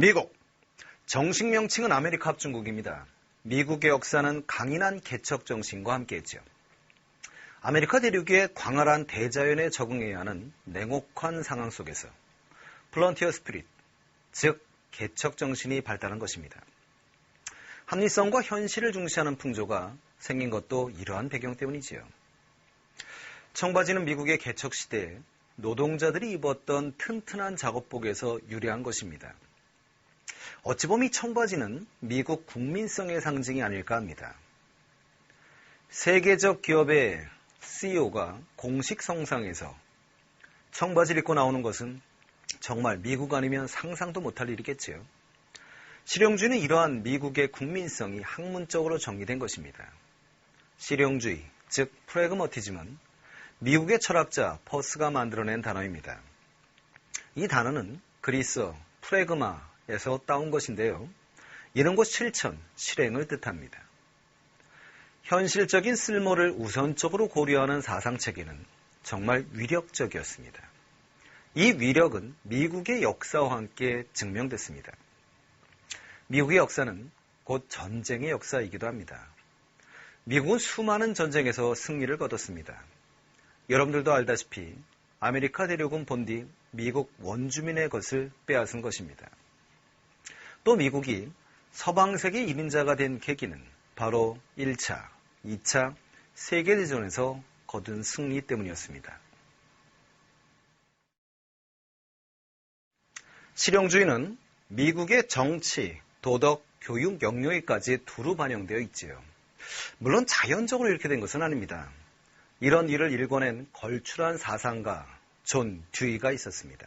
미국. 정식 명칭은 아메리카 합중국입니다. 미국의 역사는 강인한 개척 정신과 함께했죠. 아메리카 대륙의 광활한 대자연에 적응해야 하는 냉혹한 상황 속에서 플런티어 스피릿, 즉 개척 정신이 발달한 것입니다. 합리성과 현실을 중시하는 풍조가 생긴 것도 이러한 배경 때문이지요. 청바지는 미국의 개척 시대에 노동자들이 입었던 튼튼한 작업복에서 유래한 것입니다. 어찌 보면 이 청바지는 미국 국민성의 상징이 아닐까 합니다. 세계적 기업의 CEO가 공식 성상에서 청바지를 입고 나오는 것은 정말 미국 아니면 상상도 못할 일이겠지요. 실용주의는 이러한 미국의 국민성이 학문적으로 정의된 것입니다. 실용주의, 즉 프래그머티즘은 미국의 철학자 퍼스가 만들어낸 단어입니다. 이 단어는 그리스어 프래그마에서 따온 것인데요. 이런 것 실천, 실행을 뜻합니다. 현실적인 쓸모를 우선적으로 고려하는 사상체계는 정말 위력적이었습니다. 이 위력은 미국의 역사와 함께 증명됐습니다. 미국의 역사는 곧 전쟁의 역사이기도 합니다. 미국은 수많은 전쟁에서 승리를 거뒀습니다. 여러분들도 알다시피 아메리카 대륙은 본디 미국 원주민의 것을 빼앗은 것입니다. 또 미국이 서방세계 1인자가 된 계기는 바로 1차, 2차 세계대전에서 거둔 승리 때문이었습니다. 실용주의는 미국의 정치, 도덕, 교육 영역에까지 두루 반영되어 있지요. 물론 자연적으로 이렇게 된 것은 아닙니다. 이런 일을 일궈낸 걸출한 사상가 존 듀이가 있었습니다.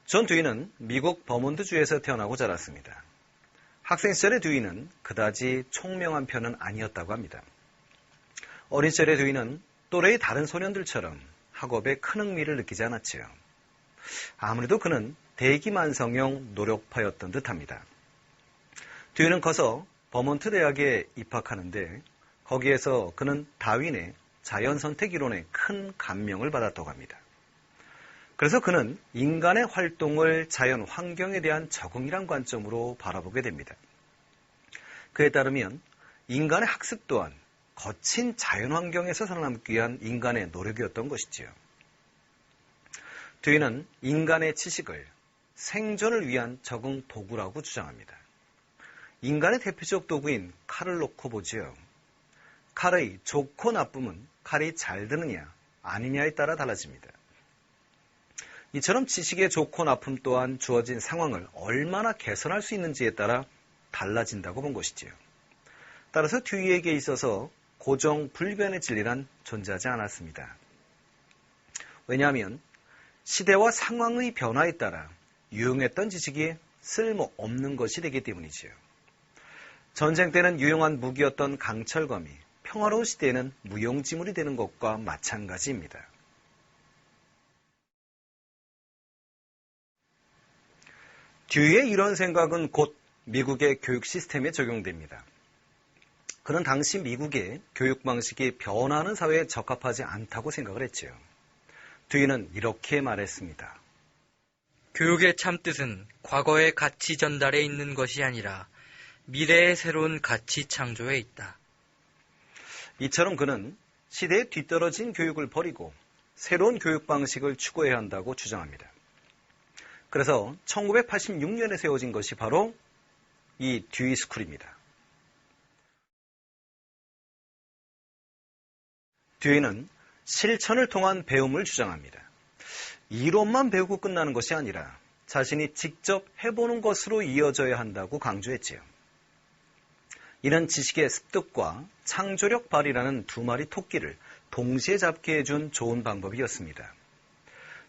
존 듀이는 미국 버몬트주에서 태어나고 자랐습니다. 학생 시절의 듀이는 그다지 총명한 편은 아니었다고 합니다. 어린 시절의 듀이는 또래의 다른 소년들처럼 학업에 큰 흥미를 느끼지 않았지요. 아무래도 그는 대기만성형 노력파였던 듯합니다. 듀이는 커서 버몬트 대학에 입학하는데 거기에서 그는 다윈의 자연선택 이론에 큰 감명을 받았다고 합니다. 그래서 그는 인간의 활동을 자연 환경에 대한 적응이란 관점으로 바라보게 됩니다. 그에 따르면 인간의 학습 또한 거친 자연 환경에서 살아남기 위한 인간의 노력이었던 것이지요. 듀이는 인간의 지식을 생존을 위한 적응 도구라고 주장합니다. 인간의 대표적 도구인 칼을 놓고 보지요. 칼의 좋고 나쁨은 칼이 잘 드느냐 아니냐에 따라 달라집니다. 이처럼 지식의 좋고 나쁨 또한 주어진 상황을 얼마나 개선할 수 있는지에 따라 달라진다고 본 것이지요. 따라서 듀이에게 있어서 고정 불변의 진리란 존재하지 않았습니다. 왜냐하면 시대와 상황의 변화에 따라 유용했던 지식이 쓸모없는 것이 되기 때문이지요. 전쟁 때는 유용한 무기였던 강철검이 평화로운 시대에는 무용지물이 되는 것과 마찬가지입니다. 듀이의 이런 생각은 곧 미국의 교육 시스템에 적용됩니다. 그는 당시 미국의 교육 방식이 변화하는 사회에 적합하지 않다고 생각을 했지요. 듀이는 이렇게 말했습니다. 교육의 참뜻은 과거의 가치 전달에 있는 것이 아니라 미래의 새로운 가치 창조에 있다. 이처럼 그는 시대에 뒤떨어진 교육을 버리고 새로운 교육 방식을 추구해야 한다고 주장합니다. 그래서 1986년에 세워진 것이 바로 이 듀이 스쿨입니다. 듀이는 실천을 통한 배움을 주장합니다. 이론만 배우고 끝나는 것이 아니라 자신이 직접 해보는 것으로 이어져야 한다고 강조했지요. 이는 지식의 습득과 창조력 발휘라는 두 마리 토끼를 동시에 잡게 해준 좋은 방법이었습니다.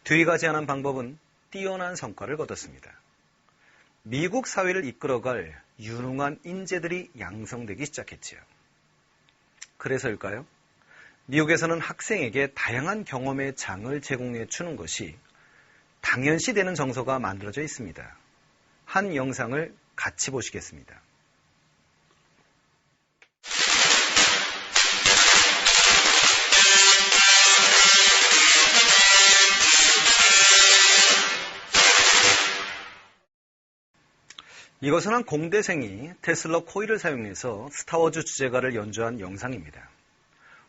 듀이가 제안한 방법은 뛰어난 성과를 거뒀습니다. 미국 사회를 이끌어갈 유능한 인재들이 양성되기 시작했지요. 그래서일까요? 미국에서는 학생에게 다양한 경험의 장을 제공해 주는 것이 당연시 되는 정서가 만들어져 있습니다. 한 영상을 같이 보시겠습니다. 이것은 한 공대생이 테슬라 코일을 사용해서 스타워즈 주제가를 연주한 영상입니다.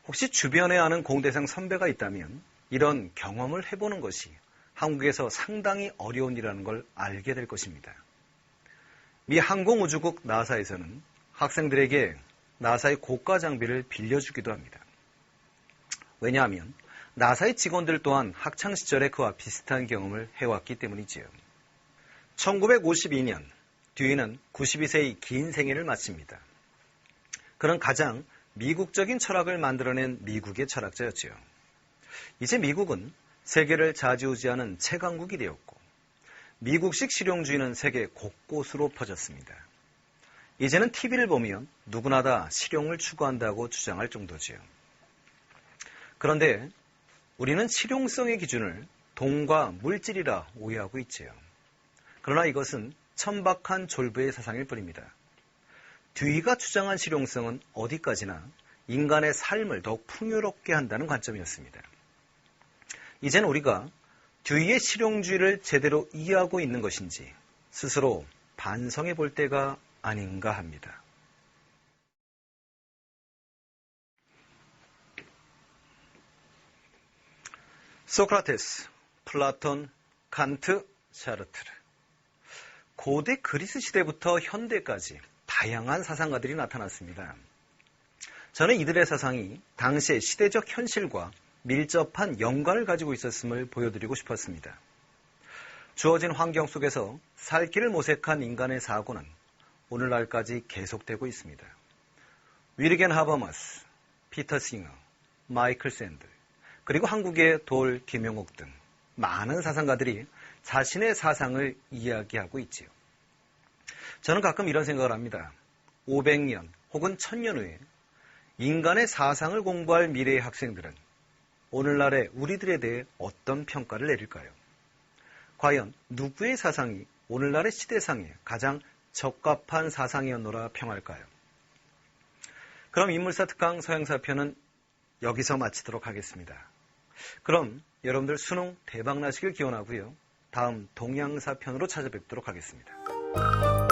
혹시 주변에 아는 공대생 선배가 있다면 이런 경험을 해보는 것이 한국에서 상당히 어려운 일이라는 걸 알게 될 것입니다. 미 항공우주국 나사에서는 학생들에게 나사의 고가 장비를 빌려주기도 합니다. 왜냐하면 나사의 직원들 또한 학창시절에 그와 비슷한 경험을 해왔기 때문이지요. 1952년 듀이는 92세의 긴 생애를 마칩니다. 그는 가장 미국적인 철학을 만들어낸 미국의 철학자였지요. 이제 미국은 세계를 좌지우지하는 최강국이 되었고 미국식 실용주의는 세계 곳곳으로 퍼졌습니다. 이제는 TV를 보면 누구나 다 실용을 추구한다고 주장할 정도지요. 그런데 우리는 실용성의 기준을 돈과 물질이라 오해하고 있지요. 그러나 이것은 천박한 졸부의 사상일 뿐입니다. 듀이가 주장한 실용성은 어디까지나 인간의 삶을 더욱 풍요롭게 한다는 관점이었습니다. 이제는 우리가 듀이의 실용주의를 제대로 이해하고 있는 것인지 스스로 반성해 볼 때가 아닌가 합니다. 소크라테스, 플라톤, 칸트, 샤르트르. 고대 그리스 시대부터 현대까지 다양한 사상가들이 나타났습니다. 저는 이들의 사상이 당시의 시대적 현실과 밀접한 연관을 가지고 있었음을 보여드리고 싶었습니다. 주어진 환경 속에서 살 길을 모색한 인간의 사고는 오늘날까지 계속되고 있습니다. 위르겐 하버마스, 피터 싱어, 마이클 샌드, 그리고 한국의 돌 김용옥 등 많은 사상가들이 자신의 사상을 이야기하고 있지요. 저는 가끔 이런 생각을 합니다. 500년 혹은 1000년 후에 인간의 사상을 공부할 미래의 학생들은 오늘날의 우리들에 대해 어떤 평가를 내릴까요? 과연 누구의 사상이 오늘날의 시대상에 가장 적합한 사상이었노라 평할까요? 그럼 인물사 특강 서양사편은 여기서 마치도록 하겠습니다. 그럼 여러분들 수능 대박 나시길 기원하고요. 다음 동양사편으로 찾아뵙도록 하겠습니다.